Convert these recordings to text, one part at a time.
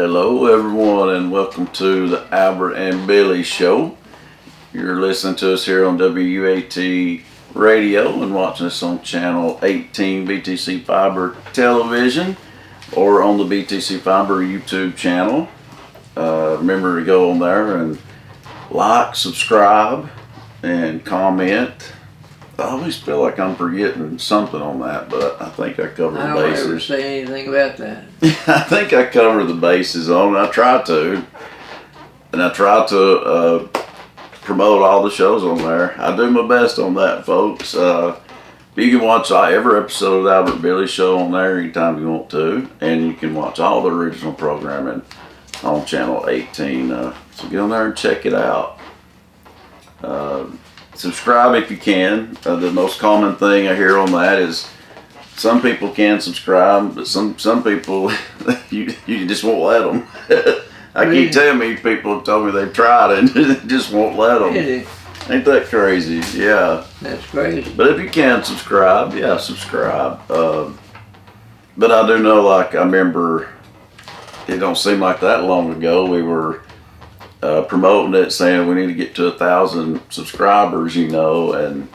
Hello everyone and welcome to the Albert and Billy Show. You're listening to us here on WAT Radio and watching us on channel 18 BTC Fiber Television or on the BTC Fiber YouTube channel. Remember to go on there and like, subscribe, and comment. I always feel like I'm forgetting something on that, but I think I covered the bases. I don't ever say anything about that. I think I covered the bases on it. I try to. And I try to promote all the shows on there. I do my best on that, folks. You can watch every episode of the Albert Billy Show on there anytime you want to. And you can watch all the original programming on channel 18. So get on there and check it out. Subscribe if you can. The most common thing I hear on that is some people can subscribe, but some people you just won't let them. I keep telling me people have told me they've tried and just won't let them. Really? Ain't that crazy? Yeah. That's crazy. But if you can subscribe, yeah, subscribe. But I do know, like, I remember, it don't seem like that long ago, we were promoting it, saying we need to get to 1,000 subscribers, and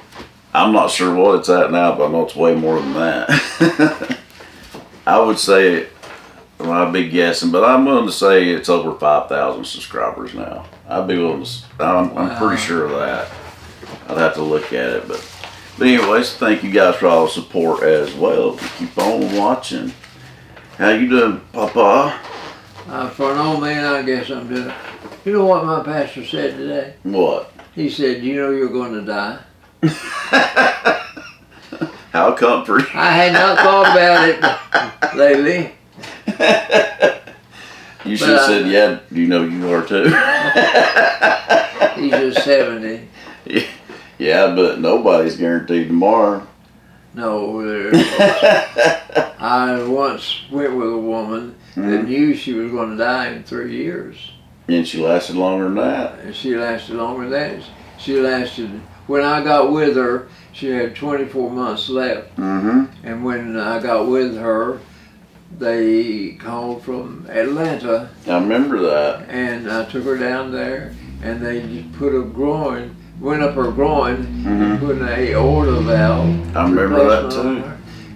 I'm not sure what it's at now, but I know it's way more than that. I would say, well, I'd be guessing, but I'm willing to say it's over 5,000 subscribers now. I'd be willing to, I'm pretty sure of that. I'd have to look at it, but anyways, thank you guys for all the support as well. Keep on watching. How you doing, Papa? For an old man, I guess I'm doing. You know what my pastor said today? What? He said, "You know you're going to die." How comforting. I had not thought about it lately. You should have said, "Yeah, you know you are too." He's just 70. Yeah, but nobody's guaranteed tomorrow. No, I once went with a woman that knew she was going to die in 3 years. And she lasted longer than that. And she lasted longer than that. She lasted, when I got with her, she had 24 months left. Mm-hmm. And when I got with her, they called from Atlanta. I remember that. And I took her down there, and they just put went up her groin, and put an aorta valve. I remember that too.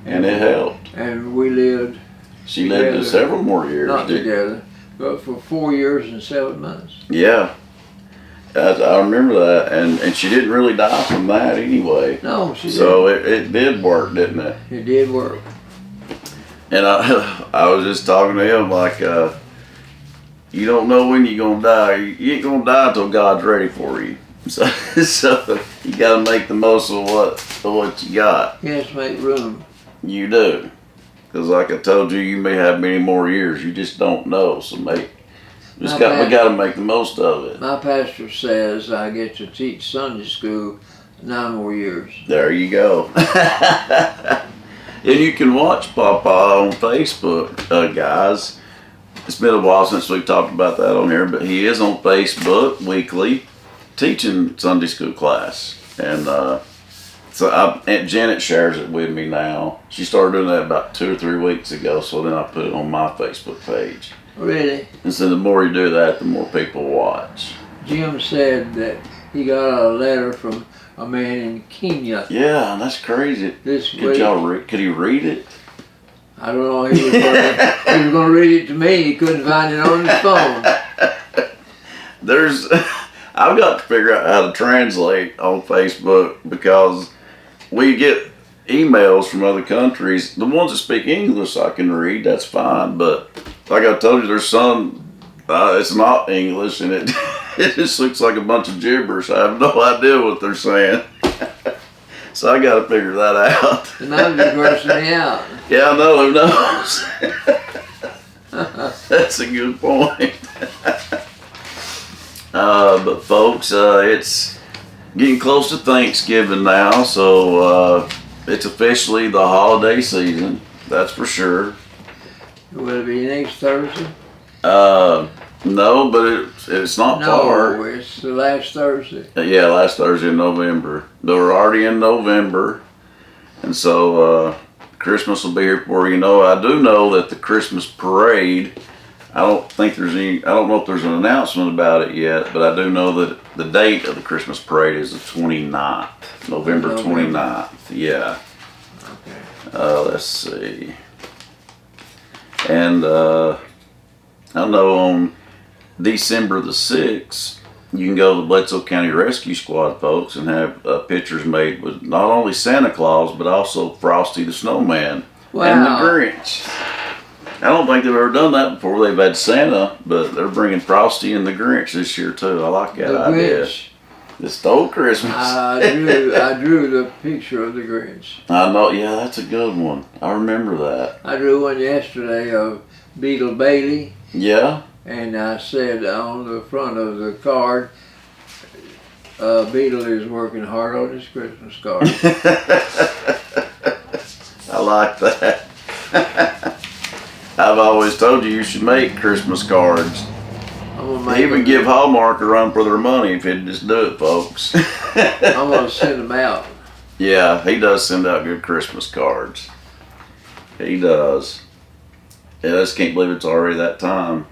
And it helped. And we lived. She lived to several more years. Not together, but for 4 years and 7 months. Yeah. I remember that, and she didn't really die from that anyway. No, she didn't. So it did work, didn't it? It did work. And I was just talking to him like, you don't know when you're gonna die. You ain't gonna die until God's ready for you. So you gotta make the most of what you got. You have to make room. You do, because like I told you, you may have many more years. You just don't know. So we gotta make the most of it. My pastor says I get to teach Sunday school 9 more years. There you go. And you can watch Papa on Facebook, guys. It's been a while since we've talked about that on here, but he is on Facebook weekly teaching Sunday school class. And so Aunt Janet shares it with me now. She started doing that about 2 or 3 weeks ago, so then I put it on my Facebook page. Really? And so the more you do that, the more people watch. Jim said that he got a letter from a man in Kenya. Yeah, that's crazy. Could he read it? I don't know. He was going to read it to me. He couldn't find it on his phone. I've got to figure out how to translate on Facebook, because we get emails from other countries. The ones that speak English I can read, that's fine. But like I told you, there's some, it's not English, and it just looks like a bunch of gibberish. I have no idea what they're saying. So I got to figure that out. And I'm just grossing me out. Yeah, I know. Who knows? That's a good point. But folks, it's getting close to Thanksgiving now, so it's officially the holiday season. That's for sure. Will it be next Thursday? No, but it's not far. No, it's the last Thursday. Yeah, last Thursday in November. We're already in November, and so Christmas will be here before you know. I do know that the Christmas parade, I don't think there's any. I don't know if there's an announcement about it yet, but I do know that the date of the Christmas parade is the 29th, November 29th. Yeah. Okay. Let's see. And I know on December the 6th, you can go to the Bledsoe County Rescue Squad, folks, and have pictures made with not only Santa Claus, but also Frosty the Snowman and the Grinch. I don't think they've ever done that before. They've had Santa, but they're bringing Frosty and the Grinch this year, too. I like that idea. Grinch. The stole Christmas. I drew the picture of the Grinch. I know, yeah, that's a good one. I remember that. I drew one yesterday of Beetle Bailey. Yeah? And I said on the front of the card, Beetle is working hard on his Christmas card. I like that. I've always told you should make Christmas cards. Even give Hallmark a run for their money if you'd just do it, folks. I'm going to send them out. Yeah, he does send out good Christmas cards. He does. Yeah, I just can't believe it's already that time.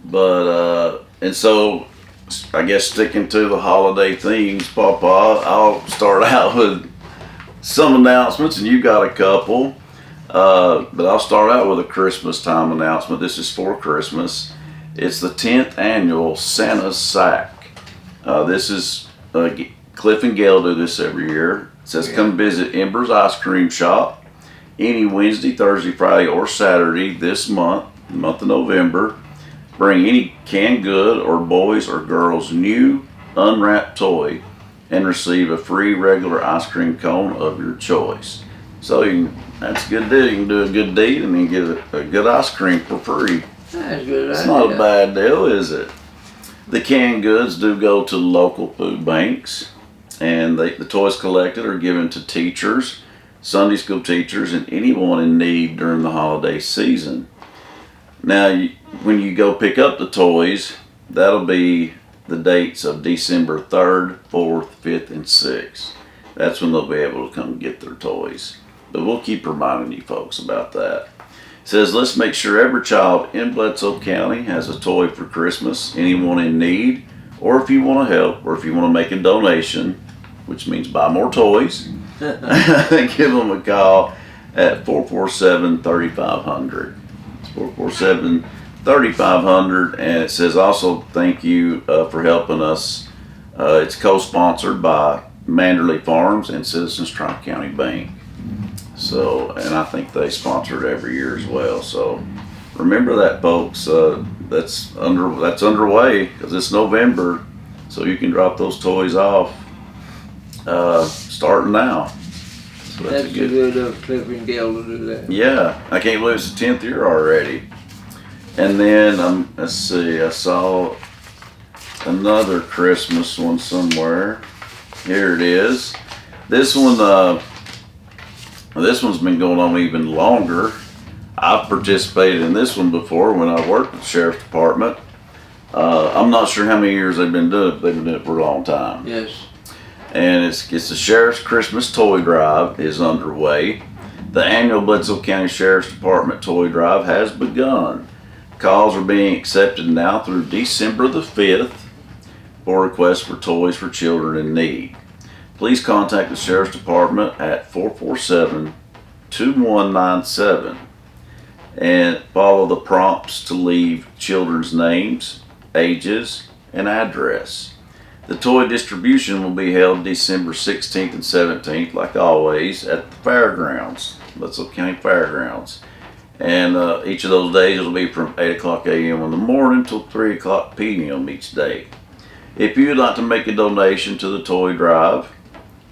But, and so, I guess sticking to the holiday themes, Papa, I'll start out with some announcements, and you got a couple. But I'll start out with a Christmas time announcement. This is for Christmas. It's the 10th annual Santa's Sack. This is, Cliff and Gail do this every year. It says come visit Ember's Ice Cream Shop any Wednesday, Thursday, Friday, or Saturday this month, the month of November. Bring any canned good or boys or girls new unwrapped toy and receive a free regular ice cream cone of your choice. So that's a good deal. You can do a good deed and then get a good ice cream for free. That's good. It's not a bad deal, is it? The canned goods do go to local food banks, and the toys collected are given to teachers, Sunday school teachers, and anyone in need during the holiday season. Now, when you go pick up the toys, that'll be the dates of December 3rd, 4th, 5th, and 6th. That's when they'll be able to come get their toys. But we'll keep reminding you folks about that. It says, let's make sure every child in Bledsoe County has a toy for Christmas. Anyone in need, or if you want to help, or if you want to make a donation, which means buy more toys, give them a call at 447-3500. It's 447-3500, and it says also thank you for helping us. It's co-sponsored by Manderley Farms and Citizens Tri-County Bank. So, and I think they sponsor it every year as well. So, remember that, folks. That's underway because it's November, so you can drop those toys off starting now. So that's good of Cliff and Gail to do that. Yeah, I can't believe it's the 10th year already. And then let's see, I saw another Christmas one somewhere. Here it is. This one's been going on even longer. I've participated in this one before when I worked with the Sheriff's Department. I'm not sure how many years they've been doing it, but they've been doing it for a long time. Yes. And it's the Sheriff's Christmas Toy Drive is underway. The annual Bledsoe County Sheriff's Department Toy Drive has begun. Calls are being accepted now through December the 5th for requests for toys for children in need. Please contact the Sheriff's Department at 447-2197 and follow the prompts to leave children's names, ages, and address. The toy distribution will be held December 16th and 17th, like always, at the fairgrounds, Bledsoe County Fairgrounds. And each of those days will be from 8 o'clock a.m. in the morning till 3 o'clock p.m. each day. If you would like to make a donation to the toy drive,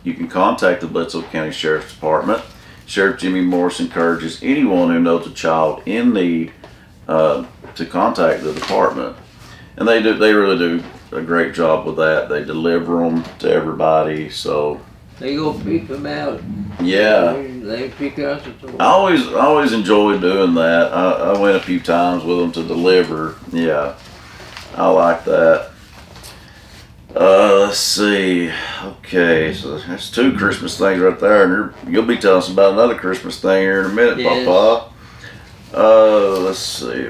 you can contact the Bledsoe County Sheriff's Department. Sheriff Jimmy Morris encourages anyone who knows a child in need to contact the department. And they really do a great job with that. They deliver them to everybody, so. They go pick them out. Yeah. They pick out the toys. I always enjoy doing that. I went a few times with them to deliver. Yeah, I like that. Let's see. Okay, so that's two Christmas things right there, and you'll be telling us about another Christmas thing here in a minute, yes. Papa. Let's see.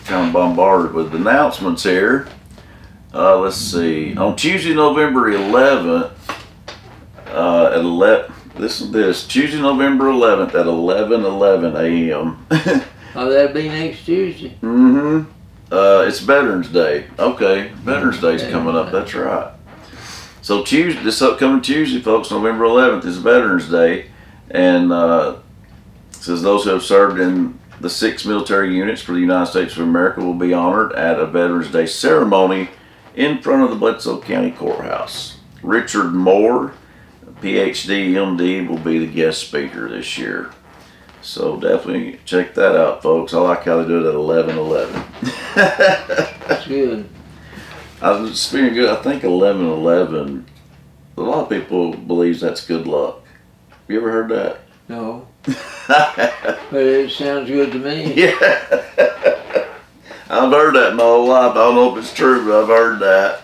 kind of bombarded with announcements here. Let's see. On Tuesday, November 11th, at 11. Listen to this. Tuesday, November 11th at 11:11 a.m. Oh, that'll be next Tuesday. Mm-hmm. It's Veterans Day. Okay, Veterans Day's coming up. That's right. So Tuesday, this upcoming Tuesday, folks, November 11th is Veterans Day, and it says those who have served in the 6 military units for the United States of America will be honored at a Veterans Day ceremony in front of the Bledsoe County Courthouse. Richard Moore, PhD, MD, will be the guest speaker this year. So definitely check that out, folks. I like how they do it at 11:11. That's good. I was feeling good. I think 11:11. A lot of people believes that's good luck. You ever heard that? No. But it sounds good to me. Yeah. I've heard that my whole life. I don't know if it's true, but I've heard that.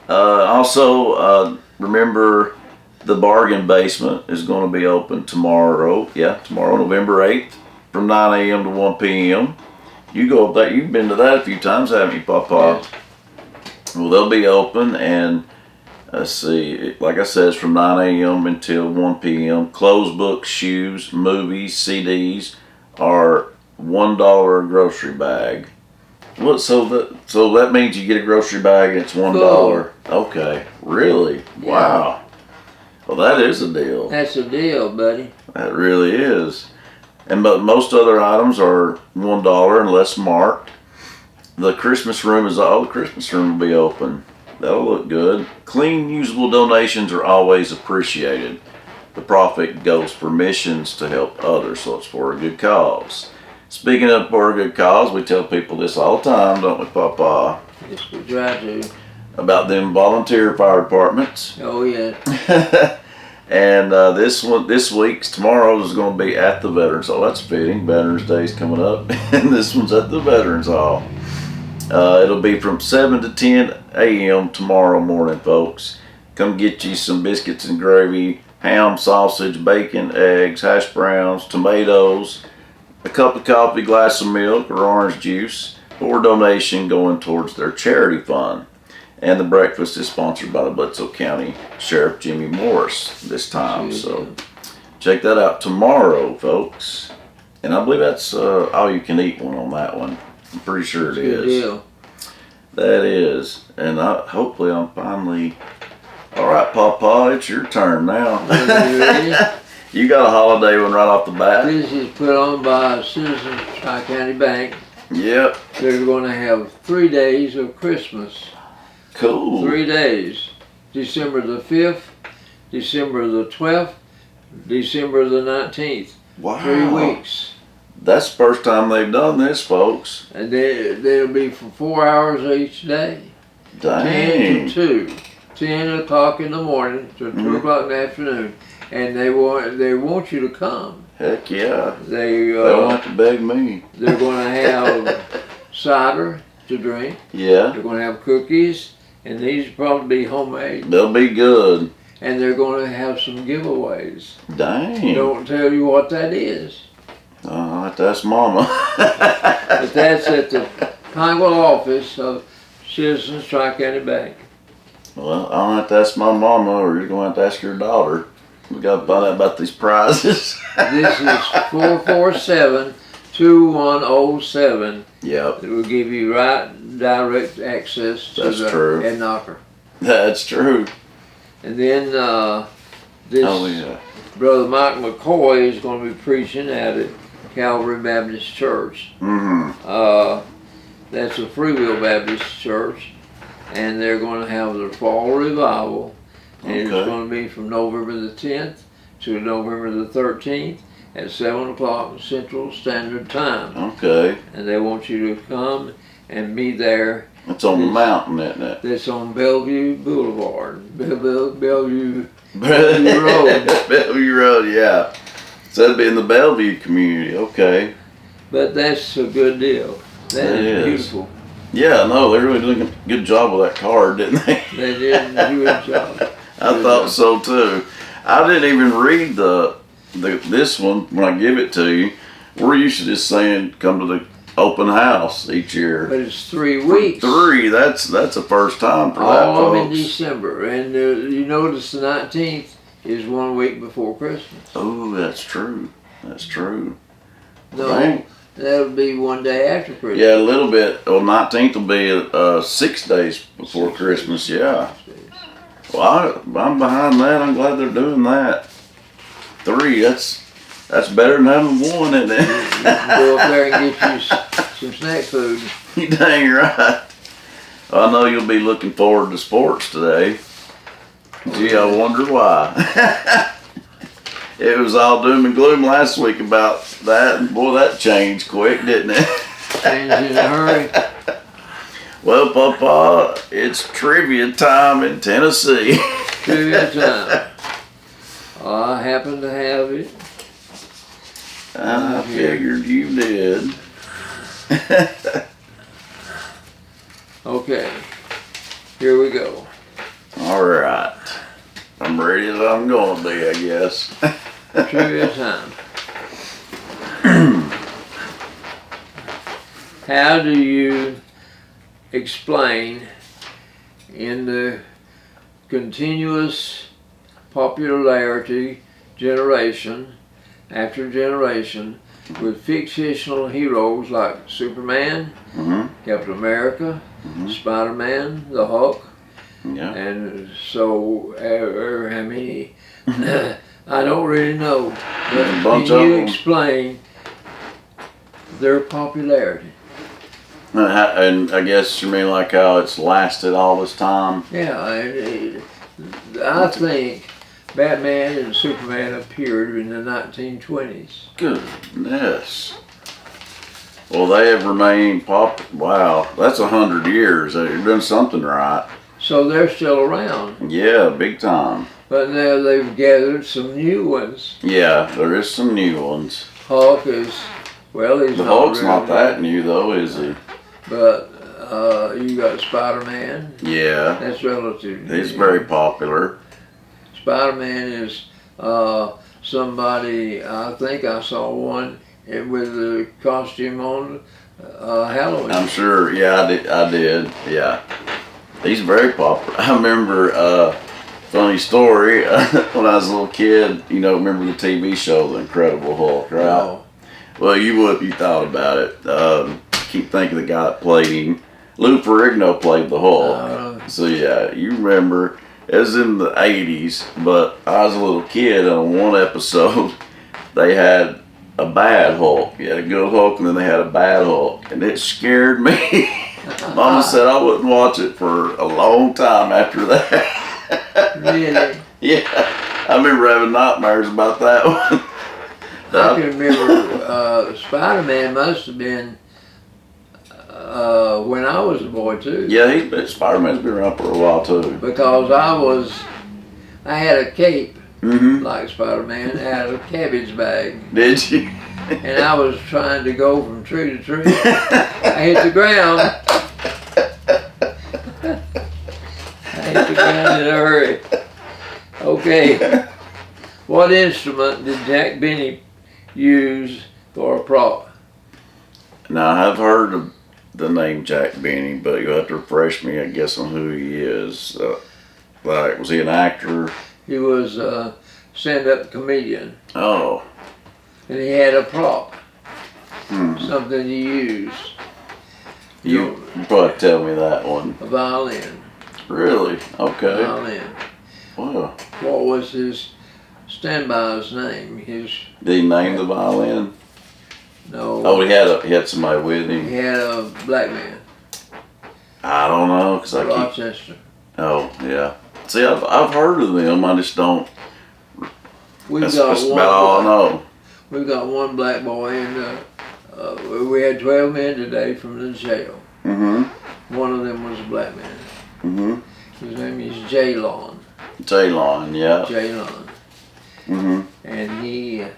Also, remember the bargain basement is going to be open tomorrow. Yeah, tomorrow, November 8th, from 9 a.m. to 1 p.m. You go up there. You've been to that a few times, haven't you, Papa? Yes. Well, they'll be open, and let's see, like I said, it's from 9 a.m. until 1 p.m. Clothes, books, shoes, movies, CDs are $1 a grocery bag. What? So that means you get a grocery bag and it's $1. Cool. Okay, really? Yeah. Wow. Well, that is a deal. That's a deal, buddy. That really is. But most other items are $1 unless marked. The Christmas room the Christmas room will be open. That'll look good. Clean, usable donations are always appreciated. The profit goes for missions to help others, so it's for a good cause. Speaking of for a good cause, we tell people this all the time, don't we, Papa? Yes, we try to. About them volunteer fire departments. Oh, yeah. And this week's tomorrow is going to be at the Veterans Hall. That's fitting. Veterans Day's coming up, and this one's at the Veterans Hall. It'll be from 7 to 10 a.m. tomorrow morning, folks. Come get you some biscuits and gravy, ham, sausage, bacon, eggs, hash browns, tomatoes, a cup of coffee, glass of milk, or orange juice, or donation going towards their charity fund. And the breakfast is sponsored by the Bledsoe County Sheriff Jimmy Morris this time. So check that out tomorrow, folks. And I believe that's all you can eat one on that one. I'm pretty sure it is. Good deal. That is. And hopefully I'm finally... All right, Papa, it's your turn now. You ready? You got a holiday one right off the bat. This is put on by Citizens Tri-County Bank. Yep. They're going to have 3 days of Christmas. Cool. 3 days. December the 5th, December the 12th, December the 19th. Wow. 3 weeks. That's the first time they've done this, folks. And they'll be for 4 hours each day. Dang. 10 to 2. 10 o'clock in the morning to 2 o'clock in the afternoon. And they want you to come. Heck yeah. They don't have to beg me. They're going to have cider to drink. Yeah. They're going to have cookies. And these will probably be homemade. They'll be good. And they're going to have some giveaways. Dang. Don't tell you what that is. I'll have to ask Mama. But that's at the Pineville office of Citizens Tri-County Bank. Well, I'll have to ask my mama, or you're going to have to ask your daughter. We got to find out about these prizes. This is 447-2107. Yep. It will give you direct access to the true. head knocker. That's true. And then this Brother Mike McCoy is going to be preaching at it. Calvary Baptist Church. Mm-hmm. That's a Free Will Baptist Church, and they're going to have their fall revival, and it's going to be from November the 10th to November the 13th at 7 o'clock Central Standard Time. Okay. And they want you to come and be there. It's on the mountain, isn't it? That's on Bellevue Boulevard, Bellevue Road. Bellevue Road, yeah. So that'd be in the Bellevue community, okay. But that's a good deal. That is beautiful. Yeah, no, they really did a good job with that card, didn't they? They did a good job. I thought so too. I didn't even read this one when I give it to you. We're used to just saying, come to open house each year. But it's 3 weeks. 3. That's a first time for that, All of them in folks. December. And you notice the 19th is 1 week before Christmas. Oh, that's true. That's true. No, Right. that'll be 1 day after Christmas. Yeah, a little bit. Well, 19th will be 6 days before Christmas. Yeah. Well, I'm behind that. I'm glad they're doing that. 3. That's better than having 1, isn't it? You can go up there and get you some snack food. You dang right. Well, I know you'll be looking forward to sports today. Gee, I wonder why. It was all doom and gloom last week about that, and boy, that changed quick, didn't it? Changed in a hurry. Well, Papa, it's trivia time in Tennessee. Trivia time. I happen to have it. I figured you did. Okay, here we go. All right. I'm ready as I'm going to be, I guess. Trivia time. How do you explain in the continuous popularity generation after generation with fictional heroes like Superman, Captain America, Spider-Man, the Hulk, Yeah. and so how many? I don't really know. But A bunch can you of 'em. explain their popularity? And I guess you mean like how it's lasted all this time? Yeah, I think Batman and Superman appeared in the 1920s. Goodness. Well, they have remained Wow, that's 100 years. They've done something right. So they're still around. Yeah, big time. But now they've gathered some new ones. Yeah, there is some new ones. Hulk is, well, he's The not Hulk's really not that new though, is he? But you got Spider-Man. Yeah, That's relative. he's very popular. Spider-Man is somebody, I think I saw one with the costume on Halloween. I'm sure. Yeah, I did. Yeah, he's very popular. I remember funny story when I was a little kid. You know, remember the TV show The Incredible Hulk, right? No. Well, you thought about it. Keep thinking the guy that played him. Lou Ferrigno played the Hulk. So yeah, you remember. It was in the 80s, but I was a little kid, and on one episode, they had a bad Hulk. You had a good Hulk, and then they had a bad Hulk, and it scared me. Mama said I wouldn't watch it for a long time after that. Really? Yeah, I remember having nightmares about that one. I can remember Spider-Man must have been when I was a boy too. Yeah, Spider-Man's been around for a while too. Because I had a cape Mm-hmm. like Spider-Man out of a cabbage bag. Did you? And I was trying to go from tree to tree. I hit the ground. I hit the ground in a hurry. Okay. What instrument did Jack Benny use for a prop? Now, I've heard of the name Jack Benny, but you'll have to refresh me, I guess, on who he is. Like, was he an actor? He was a stand-up comedian. Oh. And he had a prop. Something he used. You probably tell me that one. A violin. Really? Okay. Violin. Wow. What was his standby's name? His Did he name the violin? no. Oh, he had somebody with him. He had a black man. I don't know, because I keep. Rochester. Oh, yeah. See, I've heard of them. I just don't. That's about all I know. We've got one black boy, and we had 12 men today from the jail. Mm-hmm. One of them was a black man. Mm-hmm. His name is Jaylon. Jaylon, yeah. Jaylon. Mm-hmm. And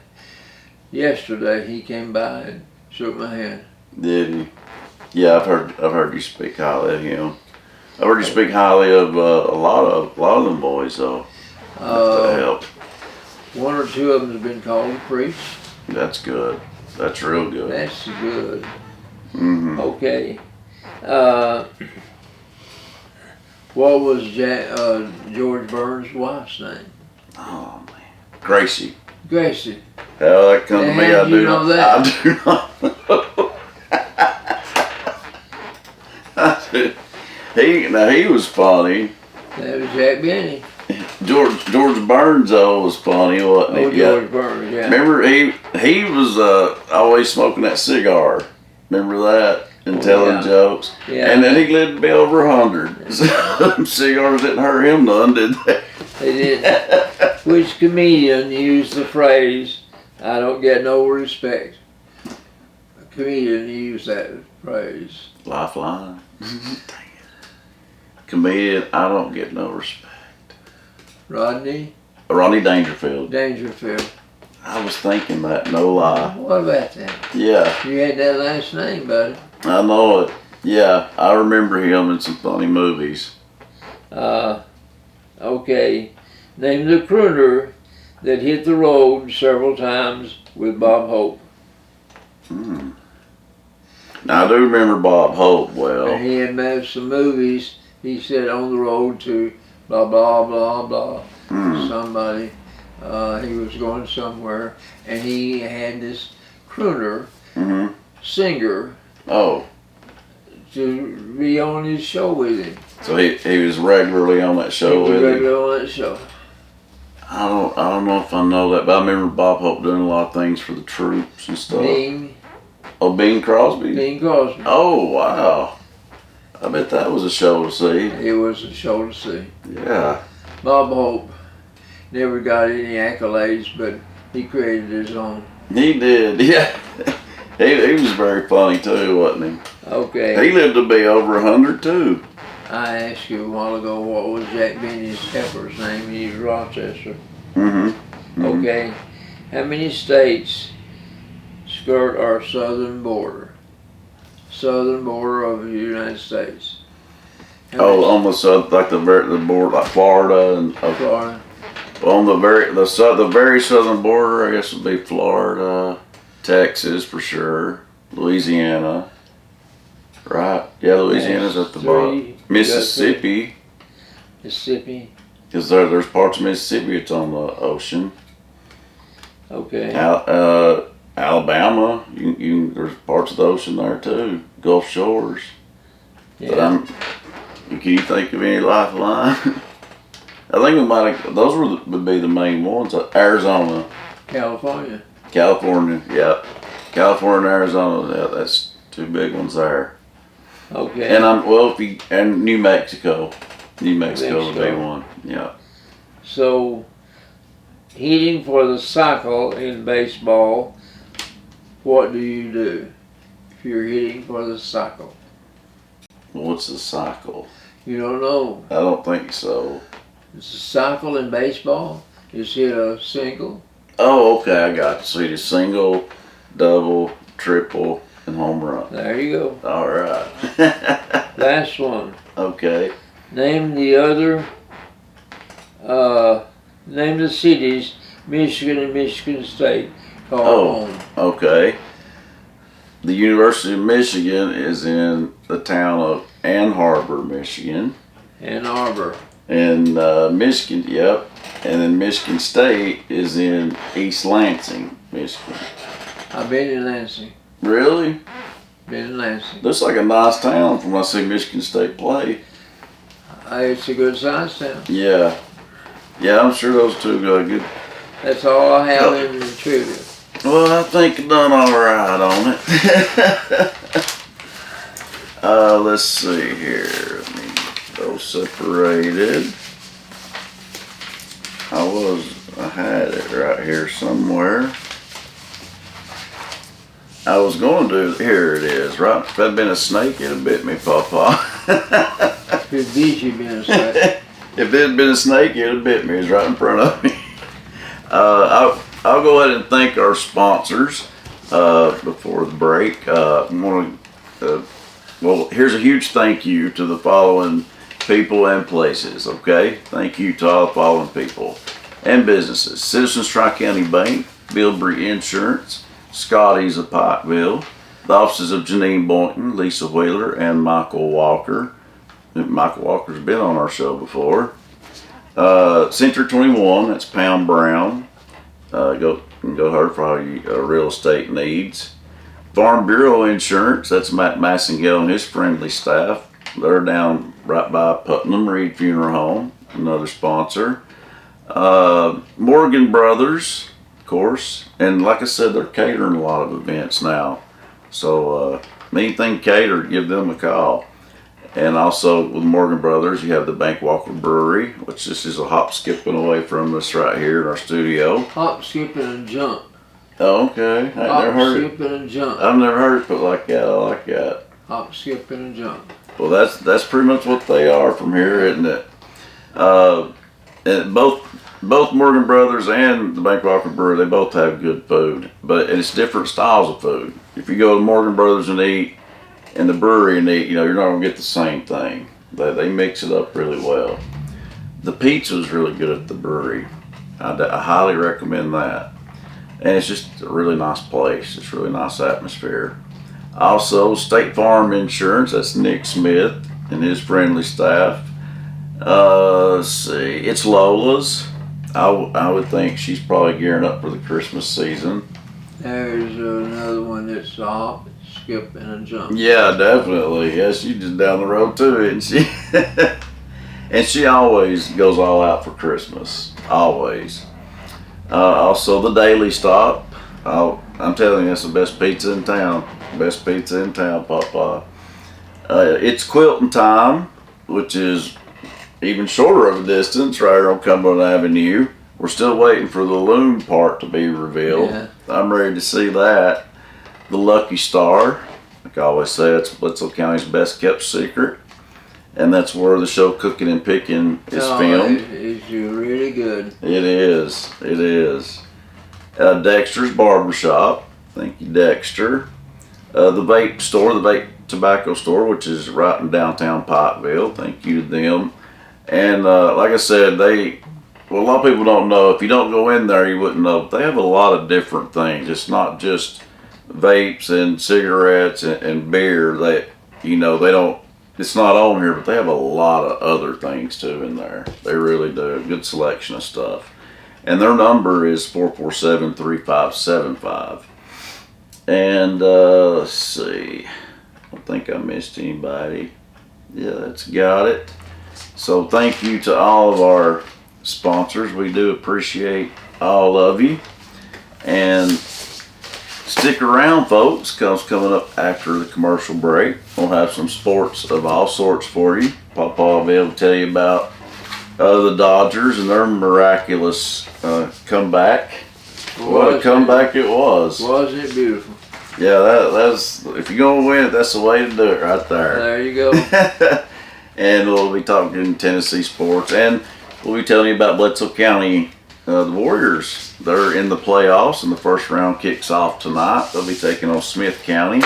yesterday he came by and shook my hand. Did he? Yeah, I've heard you speak highly of him. I've heard you speak highly of a lot of them boys, though. That help. One or two of them has been called to preach. That's good. That's real good. That's good. Mm-hmm. Okay. What was George Burns' wife's name? Oh man, Gracie. Gracie. Hell, that come to me. How I did you do know not. that? I do not know. He was funny. That was Jack Benny. George Burns though was funny, wasn't he? Oh, George Burns, yeah. Remember he was always smoking that cigar. Remember that? And telling jokes. Yeah. And then he lived to be over 100. So cigars didn't hurt him none, did they? They didn't. Which comedian used the phrase, "I don't get no respect"? A comedian used that phrase. Lifeline. Dang it. Comedian, I don't get no respect. Rodney Ronnie Dangerfield. Dangerfield. I was thinking that, no lie. What about that? Yeah, You had that last name, buddy. I know it. Yeah, I remember him in some funny movies. Okay. Name the crooner that hit the road several times with Bob Hope. Now, I do remember Bob Hope well. And he had made some movies. He said on the road to blah, blah, blah, blah. Somebody. He was going somewhere. And he had this crooner singer Oh, to be on his show with him. so he was regularly on that show He was with him. regular on that show. I don't know if I know that, but I remember Bob Hope doing a lot of things for the troops and stuff. Bing Crosby. Crosby. Oh wow! I bet that was a show to see. It was a show to see. Yeah. Bob Hope never got any accolades, but he created his own. He did. Yeah. He was very funny too, wasn't he? Okay. He lived to be over 100 too. I asked you a while ago what was Jack Benny's heifer's name. He's Rochester. Okay. How many states skirt our southern border? Southern border of the United States. Almost like the border, like Florida and Florida. on the very southern border. I guess would be Florida, Texas for sure, Louisiana. Right? Yeah, Louisiana's at the bottom. Mississippi. Mississippi. Because there's parts of Mississippi it's on the ocean. Okay. Alabama, there's parts of the ocean there too. Gulf Shores. Yeah. But can you think of any lifeline? I think we might have, those would be the main ones. Arizona. California. Yeah. California and Arizona, yeah, that's two big ones there. Okay. And New Mexico. New Mexico would be one. Yeah. So, hitting for the cycle in baseball, what do you do if you're hitting for the cycle? What's the cycle? You don't know. I don't think so. It's a cycle in baseball. Is hit a single. Oh, okay, I got you. So you just single, double, triple, and home run. There you go. All right. Last one. Okay. Name the other. Name the cities Michigan and Michigan State call home. Okay. The University of Michigan is in the town of Ann Arbor, Michigan. Ann Arbor. And Michigan, yep. And then Michigan State is in East Lansing, Michigan. I've been in Lansing. Really? Been in Lansing. Looks like a nice town from when I see Michigan State play. It's a good size town. Yeah. Yeah, I'm sure those two got good. That's all I have in the trivia. Well, I think I done all right on it. Let's see here. Let me go separated. I had it right here somewhere. I was going to do, here it is, right? If that'd been a snake, it'd have bit me, Papa. Could be you been a snake. If it had been a snake, it'd have bit me. It's right in front of me. I'll go ahead and thank our sponsors before the break. Well, here's a huge thank you to the following people and places, okay? Thank you to all the following people and businesses. Citizens Tri-County Bank, Bilbrey Insurance, Scotty's of Pikeville, The offices of Janine Boynton, Lisa Wheeler, and Michael Walker. Michael Walker's been on our show before. Century 21, that's Pam Brown. Go to her for all your real estate needs. Farm Bureau Insurance, that's Matt Massengale and his friendly staff. They're down right by Putnam Reed Funeral Home, another sponsor. Morgan Brothers, of course, and like I said, they're catering a lot of events now. So anything catered, give them a call. And also with Morgan Brothers, you have the Bankwalker Brewery, which this is a hop skipping away from us right here in our studio. Hop, skipping, and jump. Oh, okay. Hop, skipping, and jump. I've never heard it put like that. I like that. Hop, skipping, and jump. Well, that's pretty much what they are from here, isn't it? And both Morgan Brothers and the Bankwalker Brewery, they both have good food, but it's different styles of food. If you go to Morgan Brothers and eat, and the brewery and eat, you're not gonna get the same thing. They mix it up really well. The pizza is really good at the brewery. I highly recommend that. And it's just a really nice place. It's a really nice atmosphere. Also, State Farm Insurance, that's Nick Smith and his friendly staff. Let's see, it's Lola's. I would think she's probably gearing up for the Christmas season. There's another one that's hop, skip, and a jump. Yeah, definitely. Yeah, she's just down the road too, isn't she? And she always goes all out for Christmas. Always. Also, the Daily Stop. I'm telling you, that's the best pizza in town. Best pizza in town, Papa. It's quilting time, which is even shorter of a distance right here on Cumberland Avenue. We're still waiting for the loom part to be revealed. Yeah. I'm ready to see that. The Lucky Star, like I always say, it's Bledsoe County's best kept secret. And that's where the show Cooking and Picking is filmed. It's really good. It is. It is. Dexter's Barbershop. Thank you, Dexter. The vape store, the vape tobacco store, which is right in downtown Pikeville. Thank you to them. And like I said, a lot of people don't know. If you don't go in there, you wouldn't know. They have a lot of different things. It's not just vapes and cigarettes and beer. They don't. It's not on here, but they have a lot of other things too in there. They really do. A good selection of stuff. And their number is 447-3575. And let's see. I don't think I missed anybody. Yeah, that's got it. So thank you to all of our sponsors. We do appreciate all of you. And stick around, folks, because coming up after the commercial break, we'll have some sports of all sorts for you. Papa will be able to tell you about the Dodgers and their miraculous comeback. What a comeback it was. Wasn't it beautiful? Yeah, that's if you're going to win it, that's the way to do it right there. There you go. And we'll be talking Tennessee sports, and we'll be telling you about Bledsoe County. The Warriors, they're in the playoffs, and the first round kicks off tonight. They'll be taking on Smith County,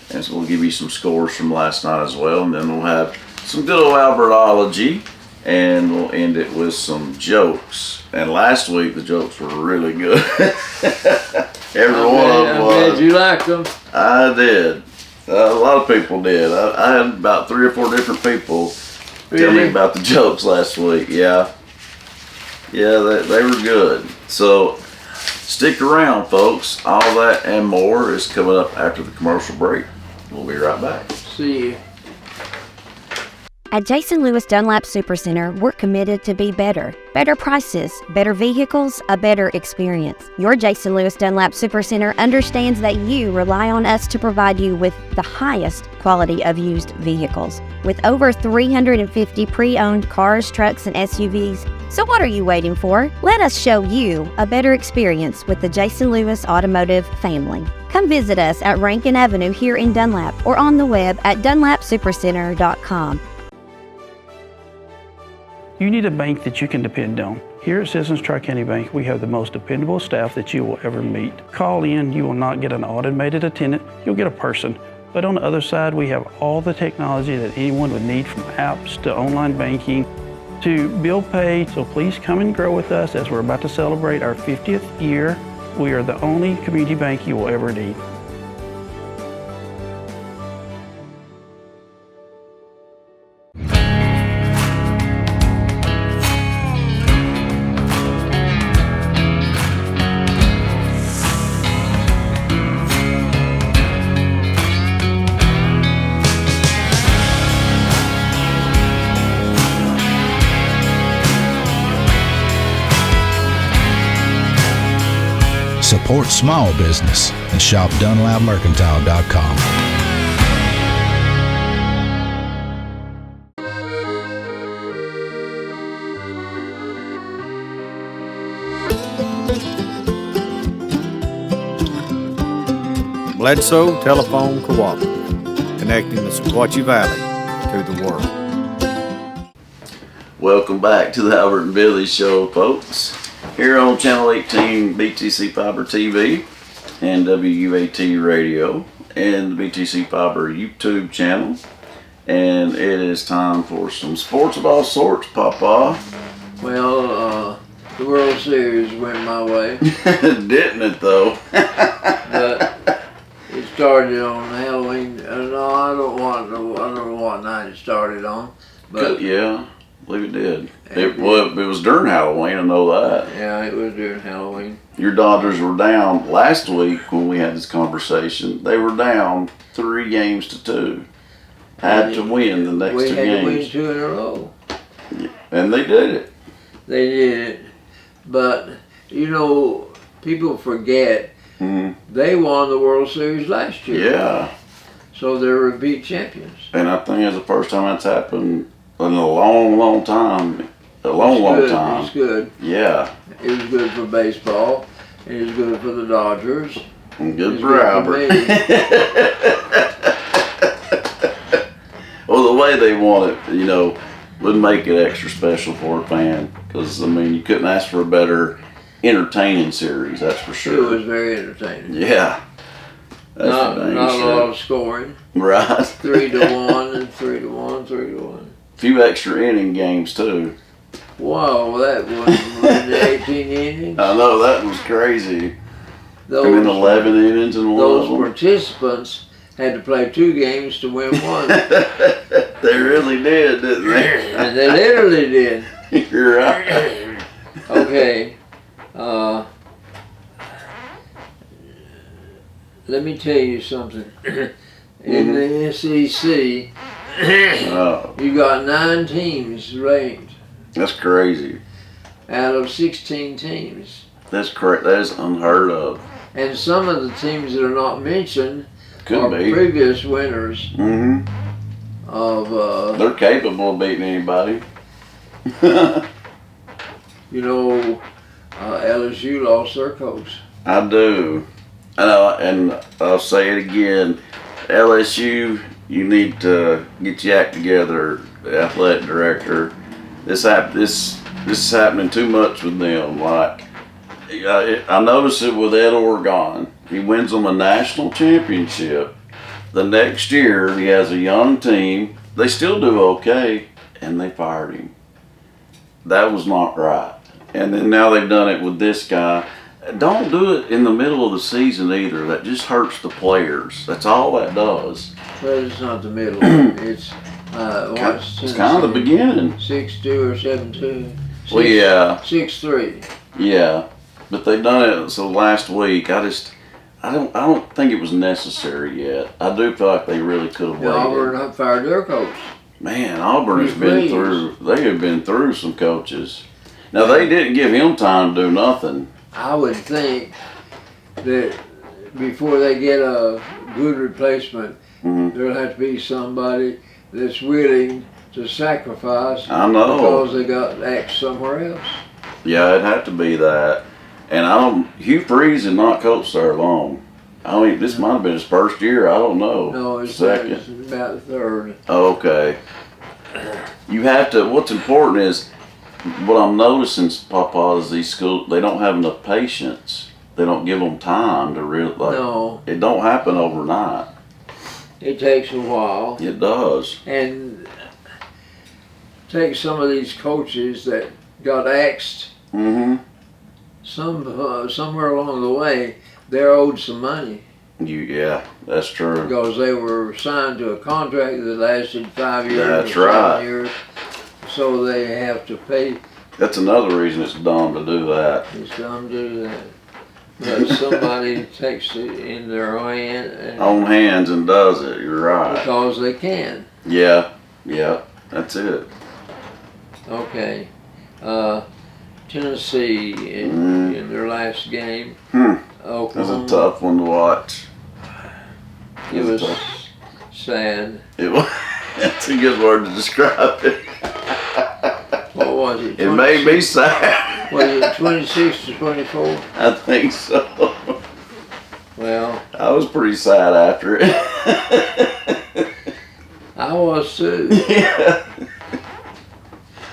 and so we'll give you some scores from last night as well, and then we'll have some good old Albertology, and we'll end it with some jokes. And last week, the jokes were really good. Every one of them was. I'm glad you liked them. I did. A lot of people did. I had about 3 or 4 different people tell me about the jokes last week. Yeah. Yeah, they were good. So stick around, folks. All that and more is coming up after the commercial break. We'll be right back. See you. At Jason Lewis Dunlap Supercenter, we're committed to be better. Better prices, better vehicles, a better experience. Your Jason Lewis Dunlap Supercenter understands that you rely on us to provide you with the highest quality of used vehicles. With over 350 pre-owned cars, trucks, and SUVs, so what are you waiting for? Let us show you a better experience with the Jason Lewis Automotive family. Come visit us at Rankin Avenue here in Dunlap or on the web at dunlapsupercenter.com. You need a bank that you can depend on. Here at Citizens Tri-County Bank, we have the most dependable staff that you will ever meet. Call in, you will not get an automated attendant, you'll get a person. But on the other side, we have all the technology that anyone would need, from apps to online banking to bill pay. So please come and grow with us as we're about to celebrate our 50th year. We are the only community bank you will ever need. Support small business and shop DunlapMercantile.com. Bledsoe Telephone Cooperative, connecting the Sequatchie Valley to the world. Welcome back to the Albert and Billy Show, folks. Here on Channel 18 BTC Fiber TV and WUAT Radio and the BTC Fiber YouTube channel. And it is time for some sports of all sorts, Papa. Well, the World Series went my way. Didn't it, though? But it started on Halloween. No, I don't know what night it started on. But yeah, I believe it did. It was during Halloween, I know that. yeah, it was during Halloween. Your Dodgers were down last week when we had this conversation. They were down 3-2. Had to win the next We two had to win games. 2 in a row. And they did it. They did it. But, you know, people forget they won the World Series last year. Yeah. So they're repeat champions. And I think it's the first time that's happened in a long, long time. Long time. It's good. Yeah. It was good for baseball. It was good for the Dodgers. And good It's for good for Albert. me. Well, the way they won it, you know, would make it extra special for a fan. Because, I mean, you couldn't ask for a better entertaining series, that's for It sure. was very entertaining. Yeah. That's Not for a dang lot sure. of scoring. Right. 3-1 and 3-1, 3-1. Few extra inning games, too. Wow, that was 18 innings. I know, that was crazy. Those, And then 11 innings and one those of them. participants had to play 2 games to win one. They really did, didn't they? And they literally did. You're right. Okay. Let me tell you something. In the SEC, Oh, you got 9 teams ranked that's crazy. out of 16 teams. That's correct. That is unheard of. And some of the teams that are not mentioned Could are be. previous winners Mm-hmm. of, They're capable of beating anybody. you know, LSU lost their coach. I do. And I'll say it again. LSU, you need to get your act together, the athletic director. This is happening too much with them. Like, I noticed it with Ed Oregon. He wins them a national championship. The next year, he has a young team. They still do okay, and they fired him. That was not right. And then now they've done it with this guy. Don't do it in the middle of the season either. That just hurts the players. That's all that does. But it's not the middle. It's It's kind of the beginning. 6-2 or 7-2. Well, yeah, 6-3. yeah. But they've done it. So last week, I don't think it was necessary yet. I do feel like they really could have waited. Auburn fired their coach. Man, Auburn has He's been raised. through. They have been through some coaches. Now they didn't give him time to do nothing. I would think that before they get a good replacement, there'll have to be somebody that's willing to sacrifice I know. because they got axed somewhere else. Yeah, it'd have to be that. And Hugh Freeze had not coached there long. I mean, this might have been his first year. I don't know. No, it's second. about the third. Okay. You have to. What's important is what I'm noticing, Papa, is these schools, they don't have enough patience. They don't give them time to really like. No, It don't happen overnight. it takes a while. It does. And take some of these coaches that got axed. Mm-hmm. Somewhere along the way, they're owed some money Yeah, that's true. because they were signed to a contract that lasted 5 years. That's or 7 right. years, so they have to pay. That's another reason it's dumb to do that. It's dumb to do that. But somebody takes it in their hand and On hands and does it. You're right. because they can. Yeah, that's it. Okay. Tennessee in their last game It was a tough one to watch. It was sad. It was. That's a good word to describe it. What was it? It made me sad. Was it 26 to 24? I think so. Well, I was pretty sad after it. I was too. Yeah.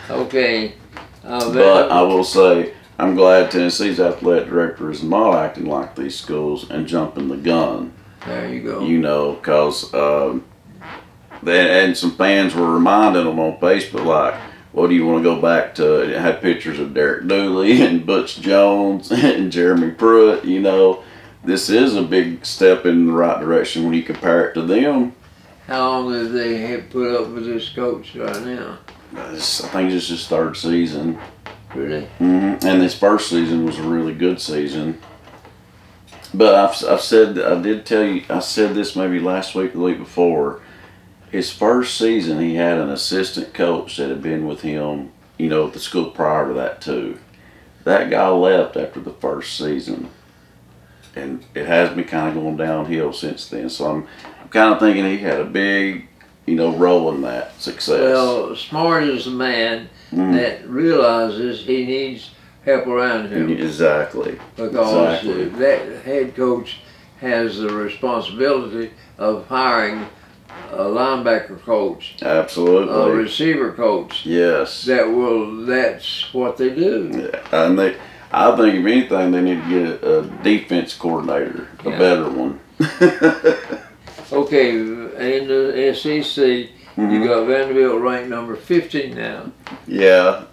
Okay. But I will say, I'm glad Tennessee's athletic director is not acting like these schools and jumping the gun. There you go. You know, because and some fans were reminding them on Facebook, like, what do you want to go back to? It had pictures of Derek Dooley and Butch Jones and Jeremy Pruitt. You know, this is a big step in the right direction when you compare it to them. How long have they put up with this coach right now? I think it's his third season. Really? Mm-hmm. And this first season was a really good season. But I've said, I did tell you, I said this maybe last week or the week before. His first season, he had an assistant coach that had been with him, you know, at the school prior to that too. That guy left after the first season. And it has been kind of going downhill since then. So I'm kind of thinking he had a big, you know, role in that success. Well, smart is the man that realizes he needs help around him. Exactly. Because that head coach has the responsibility of hiring a linebacker coach, Absolutely. a receiver coach. Yes. That's what they do. Yeah. And I think if anything, they need to get a defense coordinator, a better one. Okay, in the SEC, you got Vanderbilt ranked number 15 now. Yeah,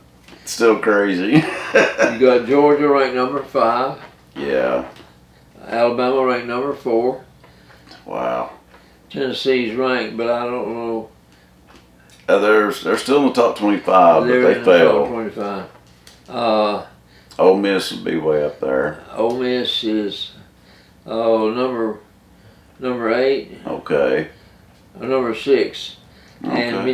still crazy. You got Georgia ranked number 5. Yeah. Alabama ranked number 4. Wow. Tennessee's ranked, but I don't know. They're still in the top 25, They're but they in the fell. top 25. Ole Miss would be way up there. Ole Miss is number 8, Okay. number 6, Okay. and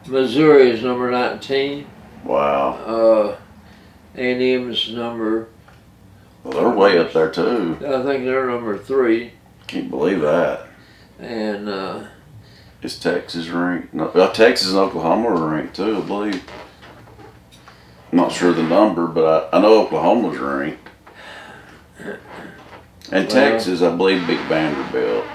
Missouri is number 19. Wow. A&M's number. Well, they're way up there too. I think they're number 3, Can't believe that. and Is Texas ranked? No, well, Texas and Oklahoma are ranked too, I believe. I'm not sure the number, but I know Oklahoma's ranked. And Texas, I believe, beat Vanderbilt.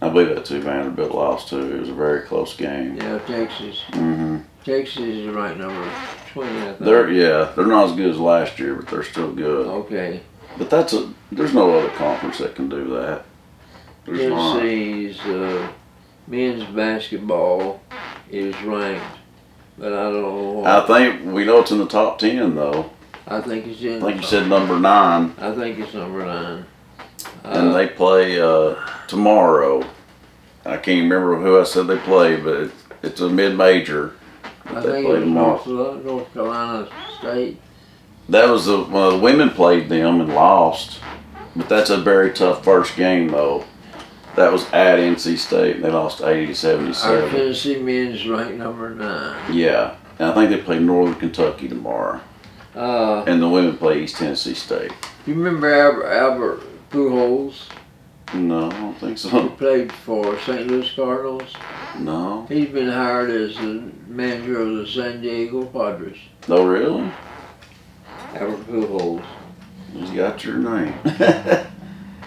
I believe that too. Vanderbilt lost too. It was a very close game. yeah, Texas. Mm-hmm. Texas is ranked number 20, I think. They're not as good as last year, but they're still good. Okay. But there's no other conference that can do that. There's not. Tennessee's men's basketball is ranked, but I don't know why. I think we know it's in the top 10 though. I think it's in. I think you said number 9, I think it's number 9. and they play tomorrow. I can't remember who I said they play, but it's a mid-major. I They think play it was tomorrow. North Carolina State. That was the women played them and lost, but that's a very tough first game though. That was at NC State, and they lost 80 to Our 77. Tennessee men's ranked number 9. Yeah, and I think they play Northern Kentucky tomorrow, and the women play East Tennessee State. You remember Albert Pujols? No, I don't think He so. played for St. Louis Cardinals. No. He's been hired as the manager of the San Diego Padres. No, really? Albert Pujols. He's got your name.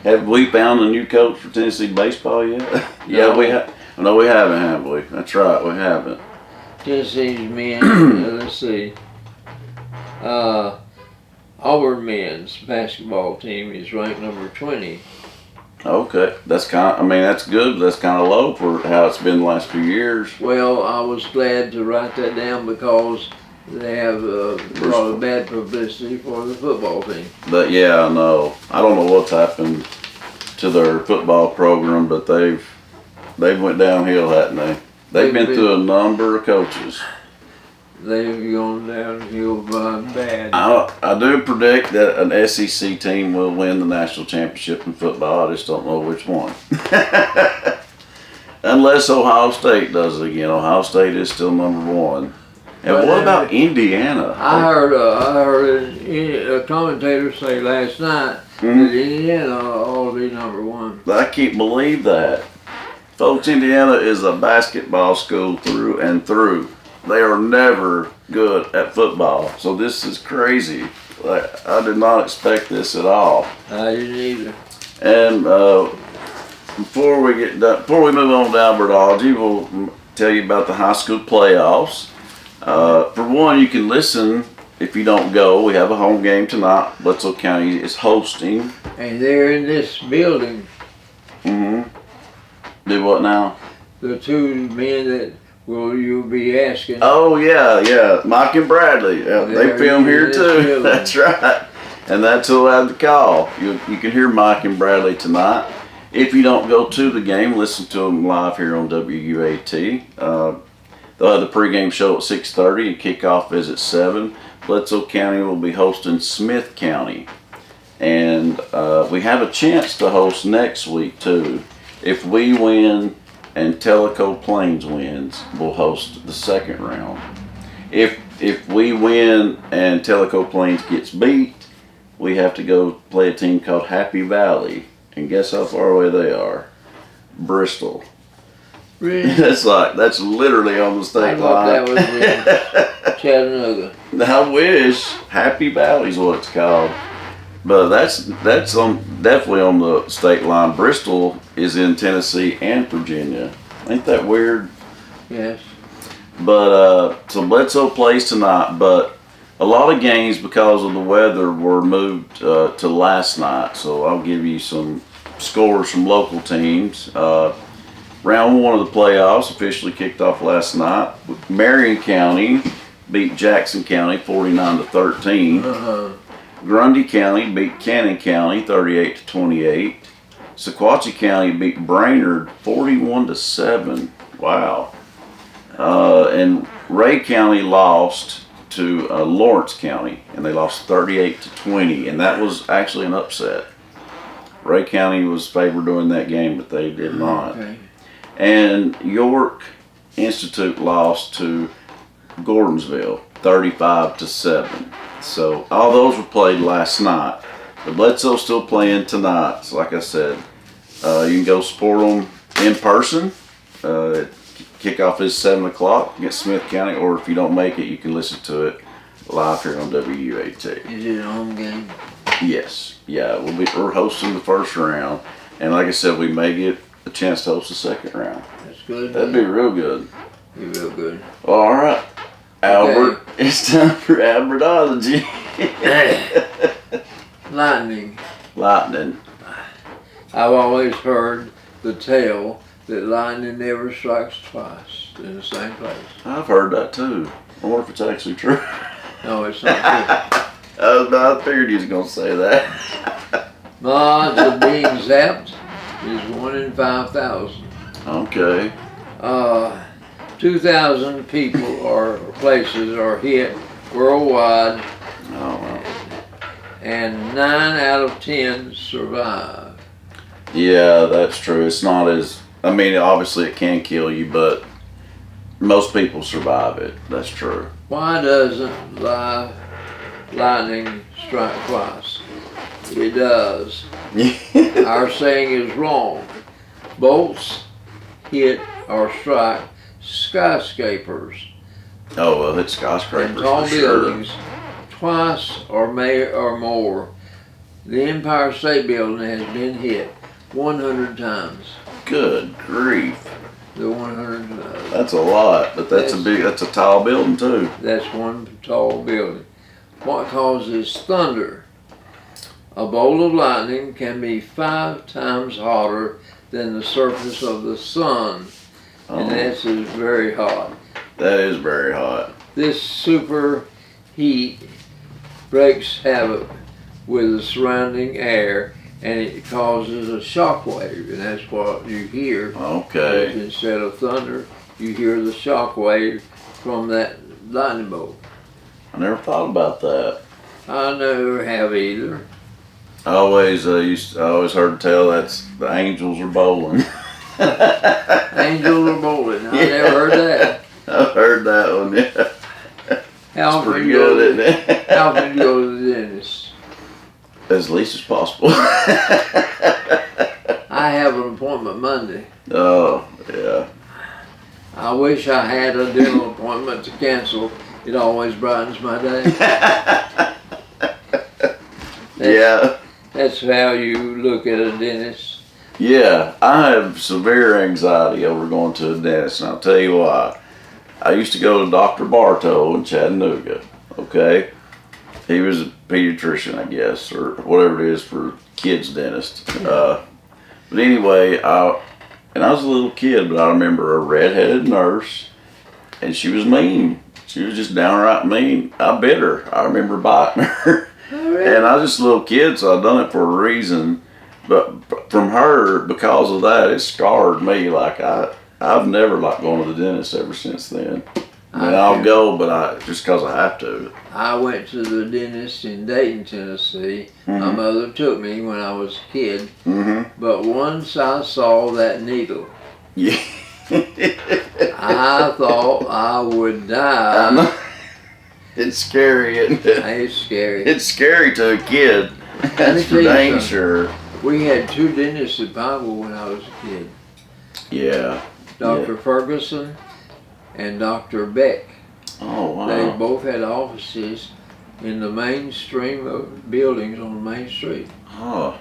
Have we found a new coach for Tennessee baseball yet? Yeah, No. we have. No, we haven't, have we? That's right, we haven't. Tennessee's men, let's see. Auburn men's basketball team is ranked number 20. Okay, that's that's good, but that's kind of low for how it's been the last few years. Well, I was glad to write that down because they have a lot of bad publicity for the football team. But yeah, I know. I don't know what's happened to their football program, but they've went downhill, hadn't they? They've been through a number of coaches. They've gone downhill bad. I do predict that an SEC team will win the national championship in football. I just don't know which one. Unless Ohio State does it again. Ohio State is still number 1. And But what about Indiana? I heard a commentator say last night that Indiana ought to be #1. I can't believe that. Folks, Indiana is a basketball school through and through. They are never good at football. So this is crazy. I did not expect this at all. I didn't either. And before we move on to Albertology, we'll tell you about the high school playoffs. For one, you can listen if you don't go. We have a home game tonight. Bledsoe County is hosting. And they're in this building. Do what now? The two men that you'll be asking. Oh yeah, Mike and Bradley. Yeah, they film here too. That's right. And that's who I had to call. You can hear Mike and Bradley tonight. If you don't go to the game, listen to them live here on WUAT. They'll have the pregame show at 6:30 and kickoff is at 7. Bledsoe County will be hosting Smith County. And we have a chance to host next week too. If we win and Tellico Plains wins, we'll host the second round. If we win and Tellico Plains gets beat, we have to go play a team called Happy Valley. And guess how far away they are? Bristol. Really? That's literally on the state I thought line. that was in Chattanooga. I wish. Happy Valley is what it's called. But that's definitely on the state line. Bristol is in Tennessee and Virginia. Ain't that weird? Yes. But so Bledsoe plays tonight, but a lot of games because of the weather were moved to last night. So I'll give you some scores from local teams. Round 1 of the playoffs officially kicked off last night. Marion County beat Jackson County 49-13. Grundy County beat Cannon County 38-28. Sequatchie County beat Brainerd 41-7. Wow. And Ray County lost to Lawrence County, and they lost 38-20, and that was actually an upset. Ray County was favored during that game, but they did not. Okay. And York Institute lost to Gordonsville 35-7. So all those were played last night. The Bledsoe's still playing tonight. So like I said, you can go support them in person. Kickoff is 7 o'clock against Smith County, or if you don't make it, you can listen to it live here on WUAT. Is it a home game? Yes, yeah, we're hosting the first round, and like I said, we may get a chance to host the second round. That's good. That'd be real good. Be real good. All right, Albert, it's time for Albertology. Lightning. Lightning. I've always heard the tale that lightning never strikes twice in the same place. I've heard that too. I wonder if it's actually true. No, it's not true. I figured he was going to say that. The odds of being zapped is 1 in 5,000. Okay. 2,000 people or places are hit worldwide, Oh, and 9 out of 10 survive. yeah, that's true. It's not as, I mean, obviously it can kill you, but most people survive it. That's true. Why doesn't lightning strike twice? It does. Our saying is wrong. Bolts hit or strike skyscrapers Oh, well, it's skyscrapers and tall for sure. buildings twice or more. The Empire State Building has been hit 100 times. Good grief. The 100 times. That's a lot, but that's a tall building too. That's one tall building. What causes thunder? A bolt of lightning can be 5 times hotter than the surface of the sun, and that's very hot. That is very hot. This super heat breaks havoc with the surrounding air, and it causes a shock wave, and that's what you hear. Okay. Instead of thunder, you hear the shock wave from that lightning bolt. I never thought about that. I never have either. I always heard tell that's the angels are bowling. Angels are bowling. I never heard that. I've heard that one, yeah. How It's pretty good, isn't it? How often do you go to the dentist? As least as possible. I have an appointment Monday. Oh, yeah. I wish I had a dental appointment to cancel. It always brightens my day. Yeah. That's how you look at a dentist. Yeah, I have severe anxiety over going to a dentist, and I'll tell you why. I used to go to Dr. Bartow in Chattanooga, okay? He was a pediatrician, I guess, or whatever it is for kids' dentist. But anyway, I was a little kid, but I remember a redheaded nurse, and she was mean. She was just downright mean. I bit her. I remember biting her. Oh, really? And I was just a little kid, so I done it for a reason. But from her, because of that, it scarred me. Like I've never liked going to the dentist ever since then. I mean, I'll go, but just because I have to. I went to the dentist in Dayton, Tennessee. My mother took me when I was a kid. But once I saw that needle, Yeah. I thought I would die. It's scary, isn't it? It's scary. It's scary to a kid. That's for dang sure. We had two dentists at Bible when I was a kid. Yeah. Dr. Ferguson and Dr. Beck. Oh, wow. They both had offices in the mainstream of buildings on the main street. Oh.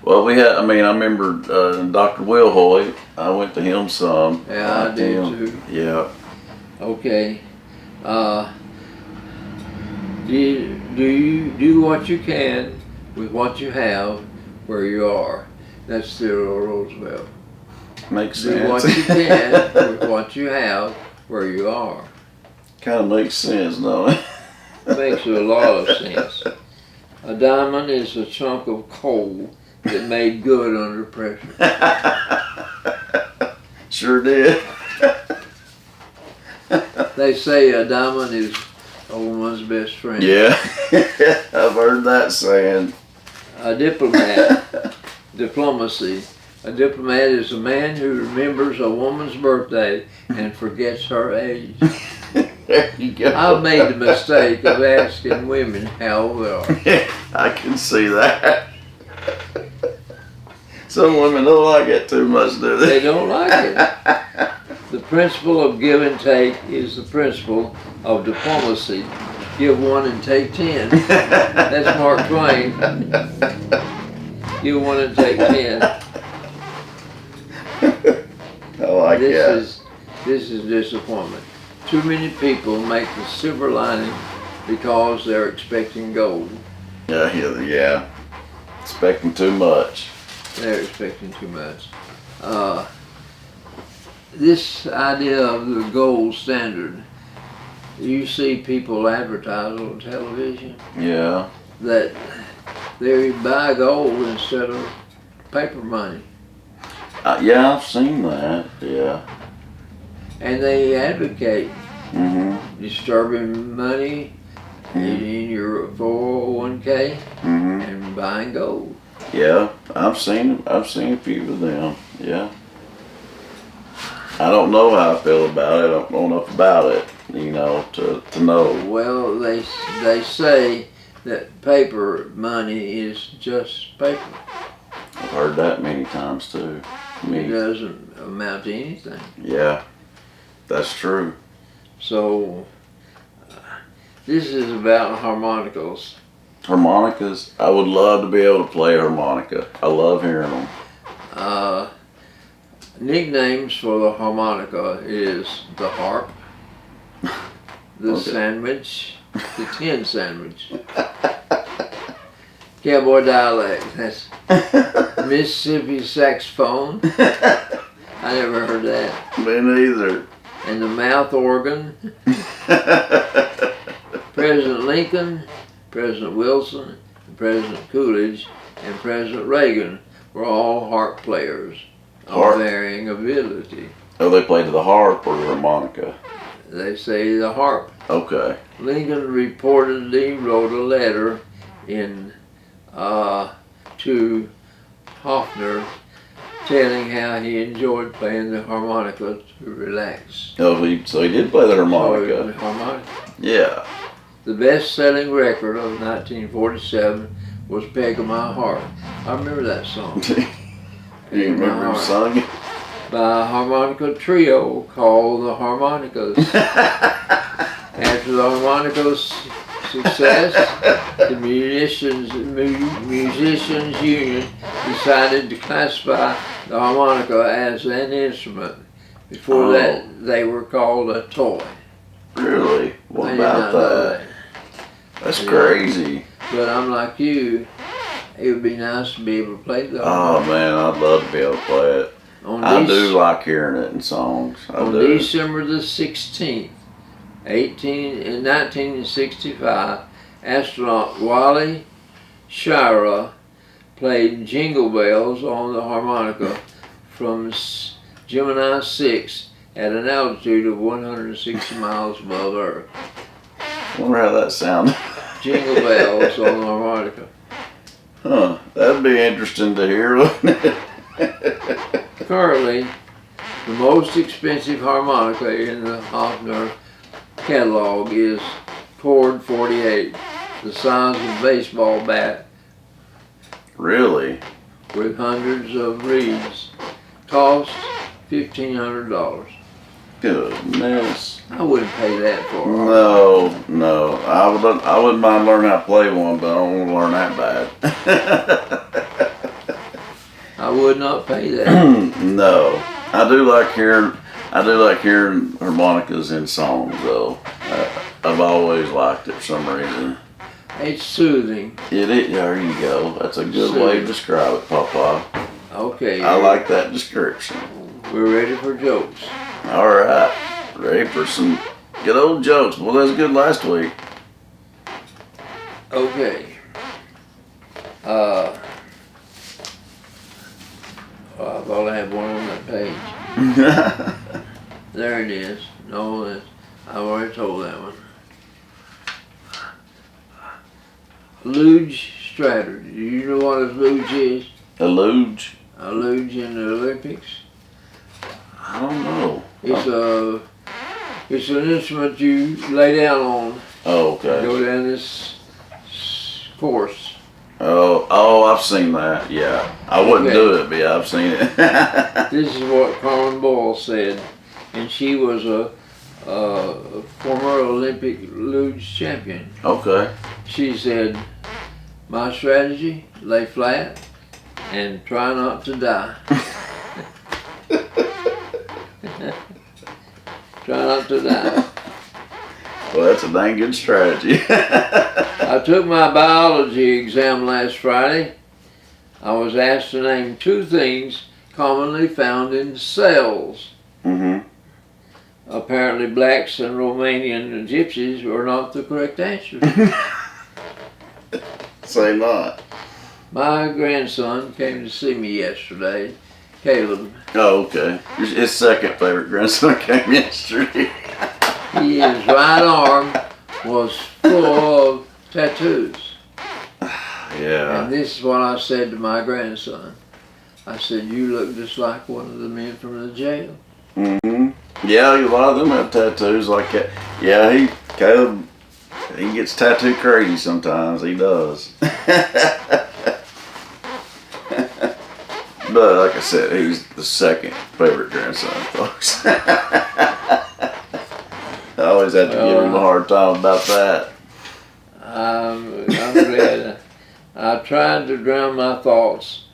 Well, I remember Dr. Will Hoy. I went to him some. Yeah, I did too. Yeah. Okay. Do you do what you can with what you have where you are? That's Theodore Roosevelt. Makes Do sense. what you can with what you have where you are. Kind of makes sense, don't it? Makes a lot of sense. A diamond is a chunk of coal that made good under pressure. Sure did. They say a diamond is a woman's best friend. Yeah. I've heard that saying. A diplomat, diplomacy. A diplomat is a man who remembers a woman's birthday and forgets her age. There you go. I've made the mistake of asking women how old they are. I can see that. Some women don't like it too much, do They they? don't like it. The principle of give and take is the principle of diplomacy. Give one and take 10. That's Mark Twain. Give one and take 10. I like that. This is disappointment. Too many people make the silver lining because they're expecting gold. Yeah. Expecting too much. They're expecting too much. This idea of the gold standard, you see people advertise on television Yeah. that they buy gold instead of paper money. Yeah, I've seen that. Yeah. And they advocate disturbing money Mhm. in your 401k Mhm. and buying gold. Yeah, I've seen a few of them. Yeah. I don't know how I feel about it. I don't know enough about it, to know. Well, they say that paper money is just paper. I've heard that many times too. It doesn't amount to anything. Yeah, that's true. So this is about harmonicals. Harmonicas. I would love to be able to play a harmonica. I love hearing them. Nicknames for the harmonica is the harp, the Okay. sandwich, the tin sandwich. Cowboy dialect, that's Mississippi saxophone. I never heard that. Me neither. And the mouth organ. President Lincoln, President Wilson, President Coolidge, and President Reagan were all harp players Harp? of varying ability. Oh, they played the harp or the harmonica. They say the harp. Okay. Lincoln reportedly wrote a letter to Hoffner telling how he enjoyed playing the harmonica to relax. Oh, so he did play the Oh, harmonica. the harmonica. Yeah. The best-selling record of 1947 was "Peg of My Heart." I remember that song. You remember who sung it? By a harmonica trio called the Harmonicas. After the Harmonicas' success, the Musicians Union decided to classify the harmonica as an instrument. Before that, they were called a toy. Really? What I did about not know that? That's crazy. But I'm like you. It would be nice to be able to play the Oh harmonica. man, I'd love to be able to play it. I do like hearing it in songs. On December the 16th, in 1965, astronaut Wally Schirra played Jingle Bells on the harmonica from Gemini 6 at an altitude of 160 miles above Earth. I wonder how that sounded. Jingle Bells on the harmonica. Huh, that'd be interesting to hear, wouldn't it? Currently, the most expensive harmonica in the Hofner catalog is Chord 48, the size of a baseball bat Really? with hundreds of reeds. Cost $1,500. Goodness. I wouldn't pay that for it. No. I wouldn't mind learning how to play one, but I don't want to learn that bad. I would not pay that. No. I do like hearing harmonicas in songs though. I've always liked it for some reason. It's soothing. There you go. That's a good way to describe it, Papa. Okay. I like that description. We're ready for jokes. All right. Ready for some good old jokes. Well, that was good last week. Okay. I thought I had one on that page. There it is. No, I've already told that one. Luge Stratter. Do you know what a luge is? A luge? A luge in the Olympics? I don't know. It's an instrument you lay down on. Oh, okay. Go down this course. Oh, I've seen that. Yeah, I wouldn't do it, but yeah, I've seen it. This is what Carmen Boyle said, and she was a former Olympic luge champion. Okay. She said, "My strategy: lay flat and try not to die." Try not to die. Well, that's a dang good strategy. I took my biology exam last Friday. I was asked to name 2 things commonly found in cells. Mm-hmm. Apparently blacks and Romanian gypsies were not the correct answer. Say not. My grandson came to see me yesterday, Caleb. Oh, okay. His second favorite grandson came yesterday. His right arm was full of tattoos. Yeah. And this is what I said to my grandson. I said, "You look just like one of the men from the jail." Mm-hmm. Yeah, a lot of them have tattoos like that. Yeah, Caleb, he gets tattoo crazy sometimes. He does. But like I said, he's the second favorite grandson, folks. I always have to give him a hard time about that. I'm glad. I tried to drown my thoughts,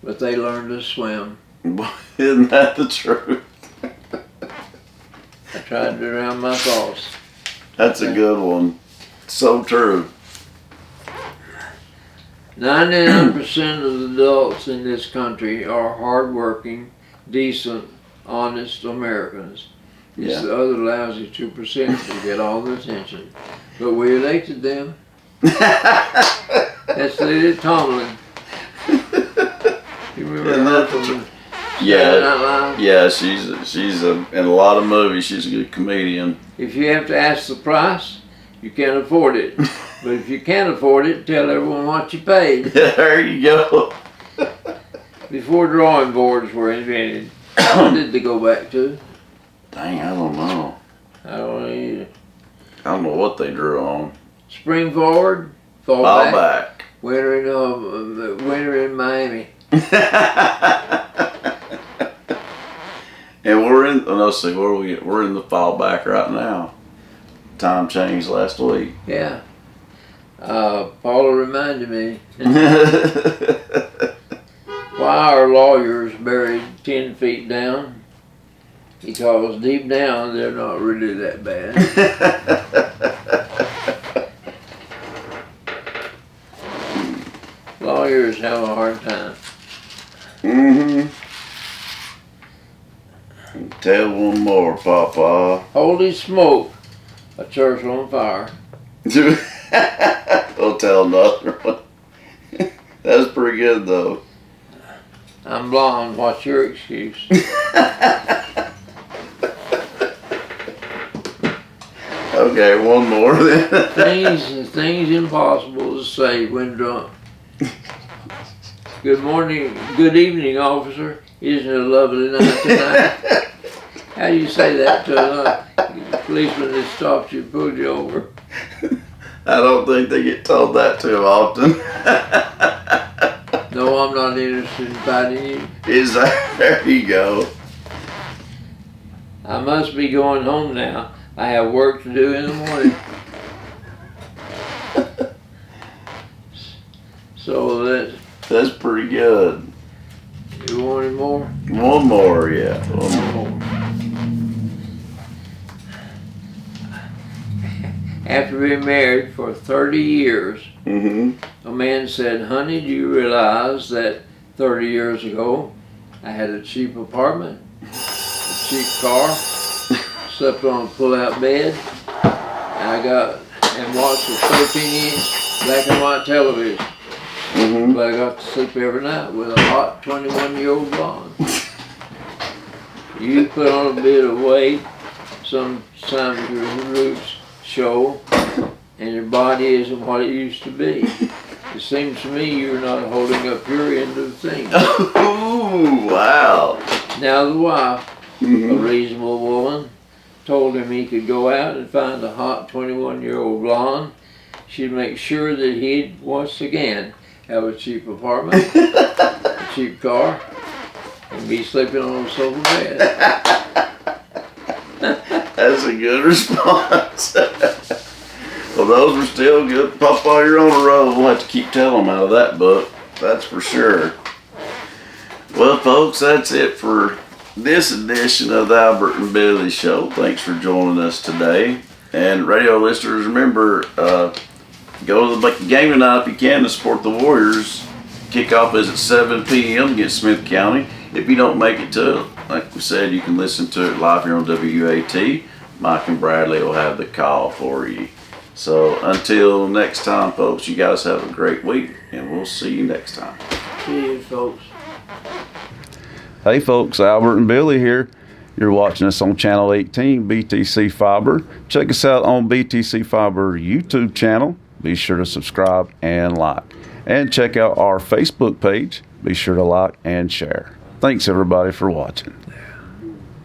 but they learned to swim. Isn't that the truth? I tried to drown my thoughts. That's a good one. So true. 99% of the adults in this country are hardworking, decent, honest Americans. It's Yeah. the other lousy 2% that get all the attention. But we elected them. That's Lily Tomlin. You remember her from Saturday Night Live? Yeah, she's in a lot of movies. She's a good comedian. If you have to ask the price, you can't afford it. But if you can't afford it, tell everyone what you paid. There you go. Before drawing boards were invented, what did they go back to? Dang, I don't know. I don't know either. I don't know what they drew on. Spring forward, fall Fall back. back. Winter in Miami. And we're in. Let's see, where are we? We're in the fall back right now. Time changed last week. Yeah. Paula reminded me why are lawyers buried 10 feet down? Because deep down they're not really that bad. Lawyers have a hard time. Mm-hmm. Tell one more, Papa. Holy smoke, a church on fire. Don't tell another one. That's pretty good though. I'm blonde, what's your excuse? Okay, one more then. Things impossible to say when drunk. Good morning, good evening, officer. Isn't it a lovely night tonight? How do you say that to a policeman that stops you and pulls you over? I don't think they get told that too often. No, I'm not interested in fighting you. There you go. I must be going home now. I have work to do in the morning. So That's pretty good. you wanted more? One more, yeah. One more. After being married for 30 years, Mm-hmm. a man said, "Honey, do you realize that 30 years ago I had a cheap apartment, a cheap car, slept on a pull-out bed, and watched a 13-inch black and white television. Mm-hmm. But I got to sleep every night with a hot 21-year-old blonde." You put on a bit of weight, sometimes your roots show, and your body isn't what it used to be. It seems to me you're not holding up your end of things. Ooh, wow. Now the wife, a Mm-hmm. reasonable woman, told him he could go out and find a hot 21-year-old blonde. She'd make sure that he'd once again have a cheap apartment, a cheap car, and be sleeping on a sofa bed. That's a good response. Well, those were still good. Papa, you're on a roll. We'll have to keep telling them out of that book. That's for sure. Well, folks, that's it for this edition of the Albert and Billy Show. Thanks for joining us today. And radio listeners, remember, go to the game tonight if you can to support the Warriors. Kickoff is at 7 p.m. against Smith County. If you don't make it to it, like we said, you can listen to it live here on WAT. Mike and Bradley will have the call for you. So until next time, folks, you guys have a great week, and we'll see you next time. See you, folks. Hey, folks, Albert and Billy here. You're watching us on Channel 18, BTC Fiber. Check us out on BTC Fiber YouTube channel. Be sure to subscribe and like. And check out our Facebook page. Be sure to like and share. Thanks, everybody, for watching.